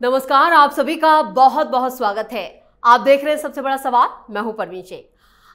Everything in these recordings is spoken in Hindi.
नमस्कार, आप सभी का बहुत बहुत स्वागत है। आप देख रहे हैं सबसे बड़ा सवाल। मैं हूं परवीन शेख।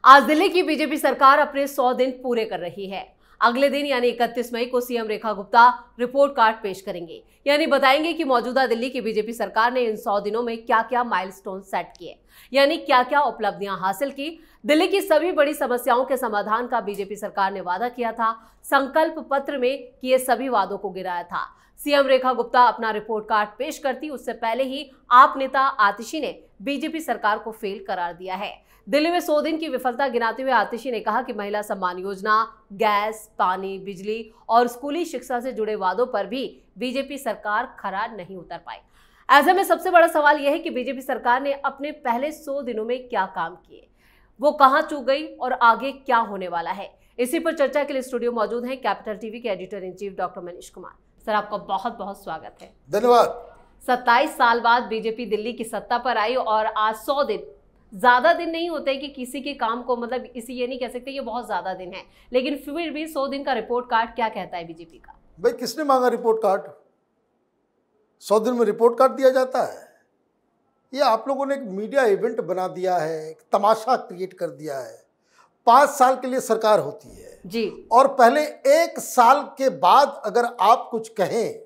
आज दिल्ली की बीजेपी सरकार अपने 100 दिन पूरे कर रही है। अगले दिन यानी 31 मई को CM Rekha Gupta report card पेश करेंगे, यानी बताएंगे कि मौजूदा दिल्ली की बीजेपी सरकार ने इन 100 दिनों में क्या क्या माइलस्टोन सेट किए, यानी क्या क्या उपलब्धियां हासिल की। दिल्ली की सभी बड़ी समस्याओं के समाधान का बीजेपी सरकार ने वादा किया था। संकल्प पत्र में किए सभी वादों को गिराया था। सीएम रेखा गुप्ता अपना रिपोर्ट कार्ड पेश करती उससे पहले ही आप नेता आतिशी ने बीजेपी सरकार को फेल करार दिया है। दिल्ली में 100 दिन की विफलता गिनाते हुए आतिशी ने कहा कि महिला सम्मान योजना, गैस, पानी, बिजली और स्कूली शिक्षा से जुड़े वादों पर भी बीजेपी सरकार खरा नहीं उतर पाई। ऐसे में सबसे बड़ा सवाल यह है कि बीजेपी सरकार ने अपने पहले 100 दिनों में क्या काम किए, वो कहां चूक गई और आगे क्या होने वाला है। इसी पर चर्चा के लिए स्टूडियो मौजूद हैं कैपिटल टीवी के editor in chief doctor Manish Kumar. Sir, आपका बहुत बहुत स्वागत है। धन्यवाद। 27 साल बाद बीजेपी दिल्ली की सत्ता पर आई और आज 100 दिन, ज्यादा दिन नहीं होते कि किसी के काम को, मतलब इसी ये नहीं कह सकते ये बहुत ज्यादा दिन है, लेकिन फिर भी 100 दिन का रिपोर्ट कार्ड क्या कहता है बीजेपी का? भाई, किसने मांगा रिपोर्ट कार्ड? 100 दिन में रिपोर्ट कार्ड दिया जाता है? ये आप लोगों ने एक मीडिया इवेंट बना दिया है, एक तमाशा क्रिएट कर दिया है। 5 साल के लिए सरकार होती है जी, और पहले 1 साल के बाद अगर आप कुछ कहें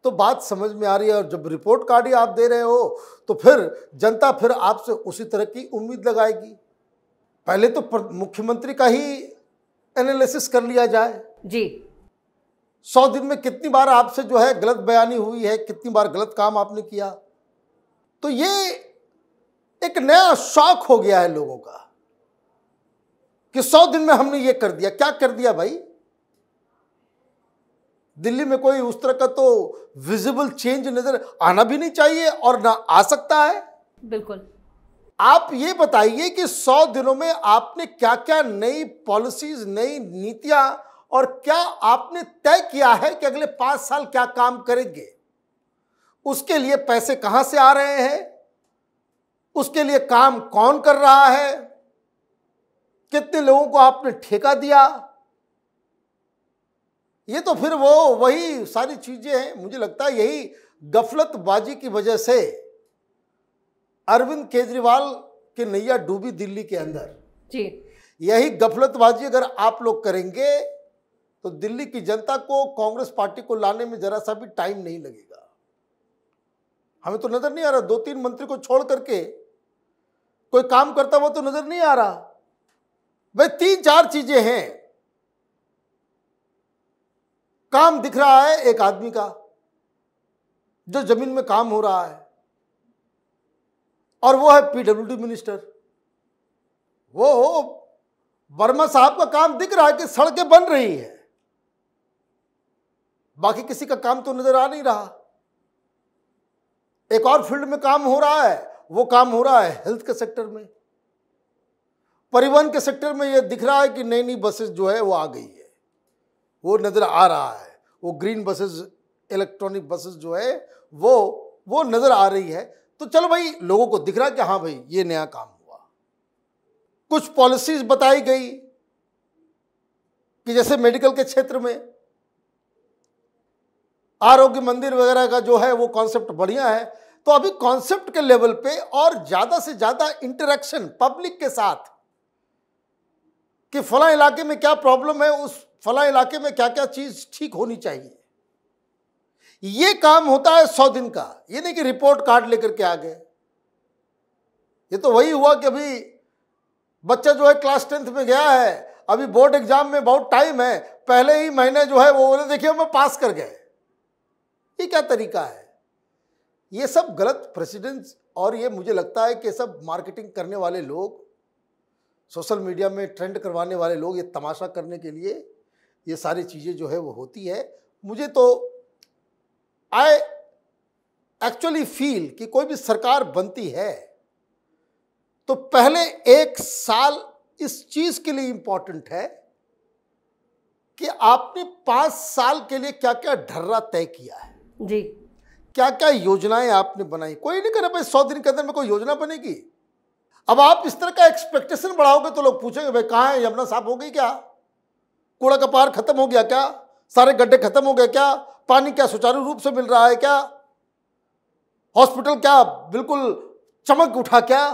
तो बात समझ में आ रही है। और जब रिपोर्ट कार्ड ही आप दे रहे हो तो फिर जनता फिर आपसे उसी तरह की उम्मीद लगाएगी। पहले तो मुख्यमंत्री का ही एनालिसिस कर लिया जाए जी। 100 दिन में कितनी बार आपसे जो है गलत बयानी हुई है, कितनी बार गलत काम आपने किया। तो ये एक नया शौक हो गया है लोगों का कि 100 दिन में हमने ये कर दिया। क्या कर दिया भाई? दिल्ली में कोई उस तरह का तो विजिबल चेंज नजर आना भी नहीं चाहिए और ना आ सकता है। बिल्कुल। आप ये बताइए कि 100 दिनों में आपने क्या क्या नई पॉलिसीज, नई नीतियां और क्या आपने तय किया है कि अगले 5 साल क्या काम करेंगे। उसके लिए पैसे कहां से आ रहे हैं, उसके लिए काम कौन कर रहा है, कितने लोगों को आपने ठेका दिया। ये तो फिर वही सारी चीजें हैं। मुझे लगता है यही गफलतबाजी की वजह से अरविंद केजरीवाल की नैया डूबी दिल्ली के अंदर जी। यही गफलतबाजी अगर आप लोग करेंगे तो दिल्ली की जनता को कांग्रेस पार्टी को लाने में जरा सा भी टाइम नहीं लगेगा। हमें तो नजर नहीं आ रहा 2-3 मंत्री को छोड़ करके कोई काम करता हुआ तो नजर नहीं आ रहा। भाई 3-4 चीजें हैं। काम दिख रहा है एक आदमी का जो जमीन में काम हो रहा है, और वो है पीडब्ल्यूडी मिनिस्टर। वो वर्मा साहब का काम दिख रहा है कि सड़कें बन रही है, बाकी किसी का काम तो नजर आ नहीं रहा। एक और फील्ड में काम हो रहा है, वो काम हो रहा है हेल्थ के सेक्टर में। परिवहन के सेक्टर में ये दिख रहा है कि नई नई बसेस जो है वो आ गई है, वो नजर आ रहा है। वो ग्रीन बसेस, इलेक्ट्रॉनिक बसेस जो है वो नजर आ रही है। तो चलो भाई, लोगों को दिख रहा है कि हाँ भाई ये नया काम हुआ। कुछ पॉलिसीज बताई गई कि जैसे मेडिकल के क्षेत्र में आरोग्य मंदिर वगैरह का जो है वो कॉन्सेप्ट बढ़िया है। तो अभी कॉन्सेप्ट के लेवल पे और ज्यादा से ज्यादा इंटरेक्शन पब्लिक के साथ कि फला इलाके में क्या प्रॉब्लम है, उस फला इलाके में क्या क्या चीज ठीक होनी चाहिए, ये काम होता है 100 दिन का। ये नहीं कि रिपोर्ट कार्ड लेकर के आ गए। ये तो वही हुआ कि अभी बच्चा जो है क्लास 10th में गया है, अभी बोर्ड एग्जाम में बहुत टाइम है, पहले ही महीने जो है वो बोले देखिए मैं पास कर गए। ये क्या तरीका है? ये सब गलत प्रेसिडेंस। और ये मुझे लगता है कि सब मार्केटिंग करने वाले लोग, सोशल मीडिया में ट्रेंड करवाने वाले लोग, ये तमाशा करने के लिए ये सारी चीज़ें जो है वो होती है। मुझे तो आई एक्चुअली फील कि कोई भी सरकार बनती है तो पहले 1 साल इस चीज़ के लिए इंपॉर्टेंट है कि आपने 5 साल के लिए क्या क्या ढर्रा तय किया है जी, क्या क्या योजनाएं आपने बनाई। कोई नहीं करे भाई 100 दिन के अंदर में कोई योजना बनेगी। अब आप इस तरह का एक्सपेक्टेशन बढ़ाओगे तो लोग पूछेंगे भाई कहाँ है, यमुना साफ हो गई क्या, कूड़ा का पार खत्म हो गया क्या, सारे गड्ढे खत्म हो गए क्या, पानी क्या सुचारू रूप से मिल रहा है क्या। हॉस्पिटल क्या बिल्कुल चमक उठा क्या?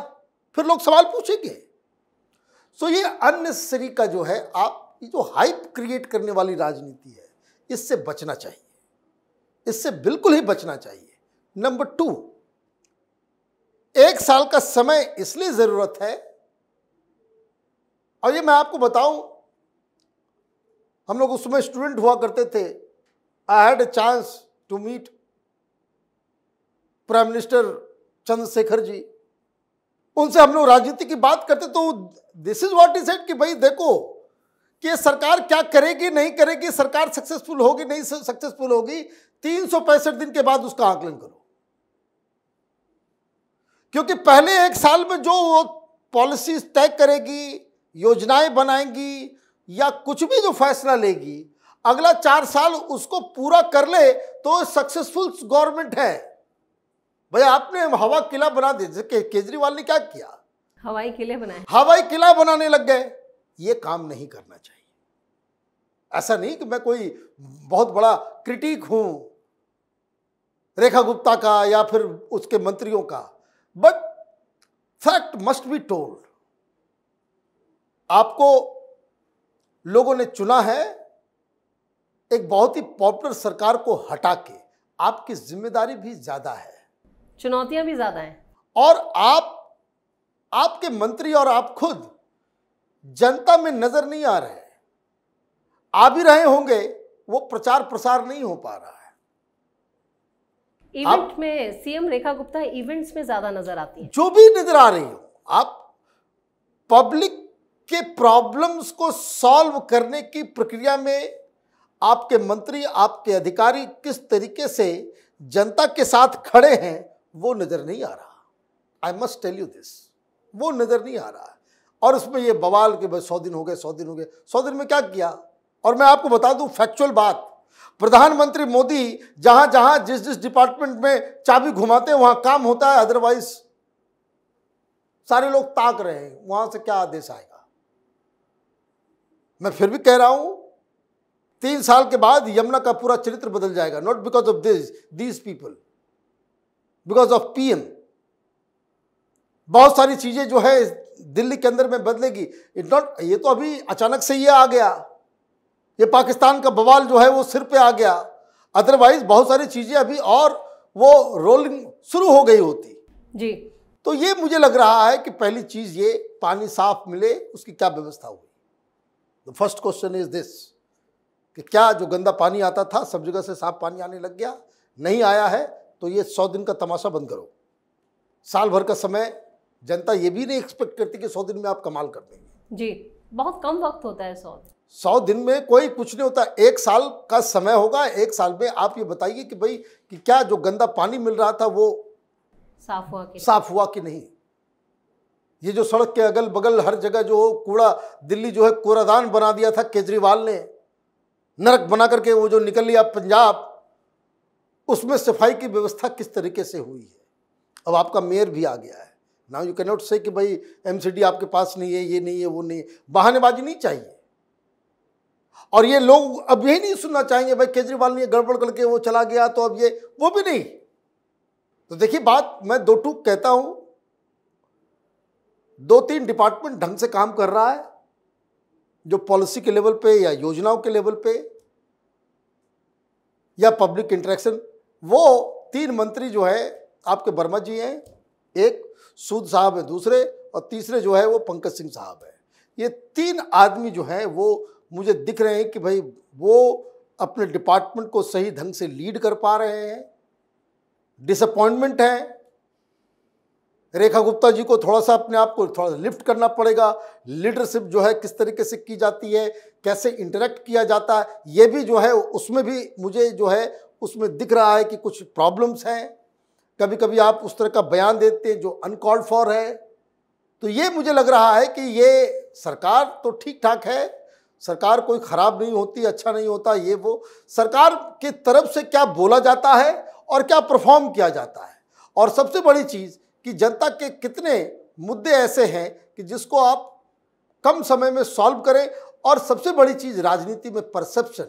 फिर लोग सवाल पूछेंगे। सो ये अननेसेसरी का जो है, आप ये जो हाइप क्रिएट करने वाली राजनीति है, इससे बचना चाहिए, इससे बिल्कुल ही बचना चाहिए। नंबर 2, 1 साल का समय इसलिए जरूरत है, और ये मैं आपको बताऊं, हम लोग उस समय स्टूडेंट हुआ करते थे। I had a chance to meet prime minister Chandrashekhar ji. उनसे हम लोग राजनीति की बात करते तो this is what he said कि भाई देखो कि ये सरकार क्या करेगी नहीं करेगी, सरकार सक्सेसफुल होगी नहीं सक्सेसफुल होगी, 365 दिन के बाद उसका आकलन करो। क्योंकि पहले 1 साल में जो वो पॉलिसीज तय करेगी, योजनाएं बनाएंगी या कुछ भी जो फैसला लेगी, अगला 4 साल उसको पूरा कर ले तो सक्सेसफुल गवर्नमेंट है। भाई आपने हवा किला बना दिया, केजरीवाल ने क्या किया? हवाई किले बनाए, हवाई किला बनाने लग गए। ये काम नहीं करना चाहिए। ऐसा नहीं कि मैं कोई बहुत बड़ा क्रिटिक हूं रेखा गुप्ता का या फिर उसके मंत्रियों का, but fact must be told. आपको लोगों ने चुना है एक बहुत ही पॉपुलर सरकार को हटा के, आपकी जिम्मेदारी भी ज्यादा है, चुनौतियां भी ज्यादा हैं, और आपके मंत्री और आप खुद जनता में नजर नहीं आ रहे। आ भी रहे होंगे, वो प्रचार प्रसार नहीं हो पा रहा है। इवेंट में सीएम रेखा गुप्ता इवेंट्स में ज्यादा नजर आती है। जो भी नजर आ रही हो, आप पब्लिक के प्रॉब्लम्स को सॉल्व करने की प्रक्रिया में आपके मंत्री, आपके अधिकारी किस तरीके से जनता के साथ खड़े हैं, वो नजर नहीं आ रहा। I must tell you this, वो नजर नहीं आ रहा है। और उसमें ये बवाल कि बस 100 दिन हो गए, 100 दिन हो गए। 100 दिन में क्या किया? और मैं आपको बता दूं फैक्चुअल बात, प्रधानमंत्री मोदी जहां जहां जिस जिस डिपार्टमेंट में चाबी घुमाते हैं वहां काम होता है, अदरवाइज सारे लोग ताक रहे हैं वहां से क्या आदेश आएगा। मैं फिर भी कह रहा हूं 3 साल के बाद यमुना का पूरा चरित्र बदल जाएगा, not because of these people, because of PM. बहुत सारी चीजें जो है दिल्ली के अंदर में बदलेगी। इट नॉट, ये तो अभी अचानक से ये आ गया, ये पाकिस्तान का बवाल जो है वो सिर पे आ गया, अदरवाइज बहुत सारी चीजें अभी और वो रोलिंग शुरू हो गई होती जी। तो ये मुझे लग रहा है कि पहली चीज ये पानी साफ मिले, उसकी क्या व्यवस्था हुई। The first question is this कि क्या जो गंदा पानी आता था सब जगह से साफ पानी आने लग गया? नहीं आया है तो ये 100 दिन का तमाशा बंद करो। साल भर का समय, जनता ये भी नहीं एक्सपेक्ट करती कि 100 दिन में आप कमाल कर देंगे। जी, बहुत कम वक्त होता है 100 दिन में कोई कुछ नहीं होता। 1 साल का समय होगा, 1 साल में आप ये बताइए कि भाई कि क्या जो गंदा पानी मिल रहा था वो साफ हुआ कि नहीं। ये जो सड़क के अगल बगल हर जगह जो कूड़ा, दिल्ली जो है कूड़ादान बना दिया था केजरीवाल ने, नरक बना करके वो जो निकल लिया पंजाब, उसमें सफाई की व्यवस्था किस तरीके से हुई है। अब आपका मेयर भी आ गया है। नाउ यू कैन नॉट से कि भाई एमसीडी आपके पास नहीं है, ये नहीं है, वो नहीं है। बहानेबाजी नहीं चाहिए। और ये लोग अब यही नहीं सुनना चाहेंगे भाई केजरीवाल ने गड़बड़ करके वो चला गया तो अब ये वो भी नहीं। तो देखिए बात मैं 2 टूक कहता हूं, 2-3 डिपार्टमेंट ढंग से काम कर रहा है, जो पॉलिसी के लेवल पे या योजनाओं के लेवल पे या पब्लिक इंटरेक्शन, वो 3 मंत्री जो है आपके वर्मा जी हैं, एक सूद साहब है दूसरे, और तीसरे जो है वो पंकज सिंह साहब है। ये 3 आदमी जो है वो मुझे दिख रहे हैं कि भाई वो अपने डिपार्टमेंट को सही ढंग से लीड कर पा रहे हैं। डिसअपॉइंटमेंट है, रेखा गुप्ता जी को थोड़ा सा अपने आप को थोड़ा लिफ्ट करना पड़ेगा। लीडरशिप जो है किस तरीके से की जाती है, कैसे इंटरेक्ट किया जाता है, ये भी जो है उसमें भी मुझे जो है उसमें दिख रहा है कि कुछ प्रॉब्लम्स हैं। कभी कभी आप उस तरह का बयान देते हैं जो अनकॉल्ड फॉर है। तो ये मुझे लग रहा है कि ये सरकार तो ठीक ठाक है, सरकार कोई खराब नहीं होती, अच्छा नहीं होता, ये वो सरकार की तरफ से क्या बोला जाता है और क्या परफॉर्म किया जाता है। और सबसे बड़ी चीज़ कि जनता के कितने मुद्दे ऐसे हैं कि जिसको आप कम समय में सॉल्व करें। और सबसे बड़ी चीज़ राजनीति में परसेप्शन,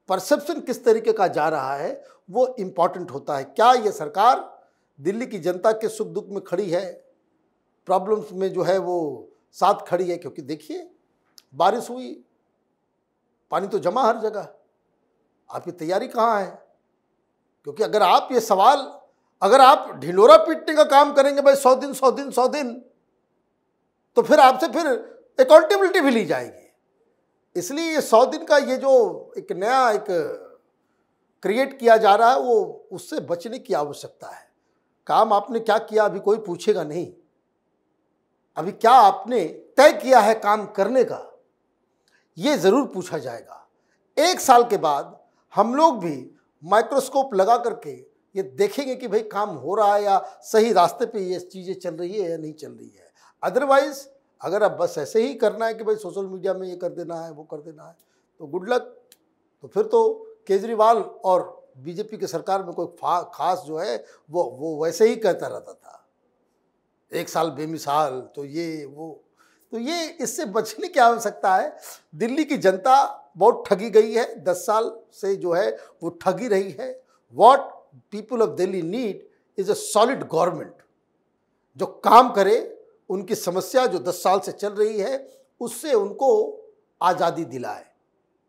परसेप्शन किस तरीके का जा रहा है वो इम्पॉर्टेंट होता है। क्या ये सरकार दिल्ली की जनता के सुख दुख में खड़ी है, प्रॉब्लम्स में जो है वो साथ खड़ी है? क्योंकि देखिए बारिश हुई, पानी तो जमा हर जगह, आपकी तैयारी कहाँ है? क्योंकि अगर आप ये सवाल, अगर आप ढिंढोरा पीटने का काम करेंगे भाई 100 दिन 100 दिन 100 दिन, तो फिर आपसे फिर अकाउंटेबिलिटी भी ली जाएगी। इसलिए ये 100 दिन का ये जो एक नया एक क्रिएट किया जा रहा है वो उससे बचने की आवश्यकता है। काम आपने क्या किया अभी कोई पूछेगा नहीं, अभी क्या आपने तय किया है काम करने का ये ज़रूर पूछा जाएगा। 1 साल के बाद हम लोग भी माइक्रोस्कोप लगा करके ये देखेंगे कि भाई काम हो रहा है या सही रास्ते पे ये चीज़ें चल रही है या नहीं चल रही है। अदरवाइज अगर अब बस ऐसे ही करना है कि भाई सोशल मीडिया में ये कर देना है वो कर देना है तो गुड लक। तो फिर तो केजरीवाल और बीजेपी की सरकार में कोई खास जो है वो वैसे ही कहता रहता था, 1 साल बेमिसाल, तो ये वो, तो ये इससे बचने की आवश्यकता है। दिल्ली की जनता बहुत ठगी गई है, 10 साल से जो है वो ठगी रही है। What people of Delhi need is a solid government जो काम करे, उनकी समस्या जो 10 साल से चल रही है उससे उनको आज़ादी दिलाए।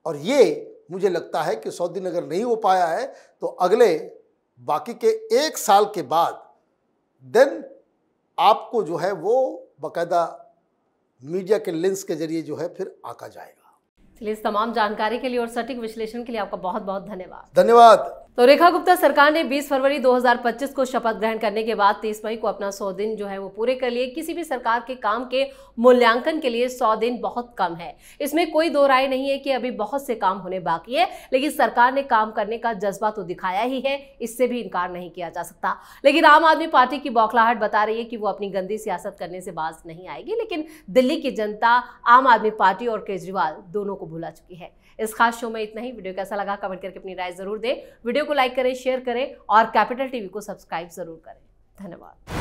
और ये मुझे लगता है कि 100 दिन अगर नहीं हो पाया है तो अगले बाकी के 1 साल के बाद देन आपको जो है वो बाकायदा मीडिया के लेंस के जरिए जो है फिर आंका जाएगा। चलिए, इस तमाम जानकारी के लिए और सटीक विश्लेषण के लिए आपका बहुत बहुत धन्यवाद। धन्यवाद। तो रेखा गुप्ता सरकार ने 20 फरवरी 2025 को शपथ ग्रहण करने के बाद 30 मई को अपना 100 दिन जो है वो पूरे कर लिए। किसी भी सरकार के काम के मूल्यांकन के लिए 100 दिन बहुत कम है, इसमें कोई दो राय नहीं है कि अभी बहुत से काम होने बाकी है, लेकिन सरकार ने काम करने का जज्बा तो दिखाया ही है, इससे भी इनकार नहीं किया जा सकता। लेकिन आम आदमी पार्टी की बौखलाहट बता रही है कि वो अपनी गंदी सियासत करने से बाज नहीं आएगी, लेकिन दिल्ली की जनता आम आदमी पार्टी और केजरीवाल दोनों को भुला चुकी है। इस खास शो में इतना ही। वीडियो कैसा लगा कमेंट करके अपनी राय जरूर दें, वीडियो को लाइक करें, शेयर करें और कैपिटल टीवी को सब्सक्राइब जरूर करें। धन्यवाद।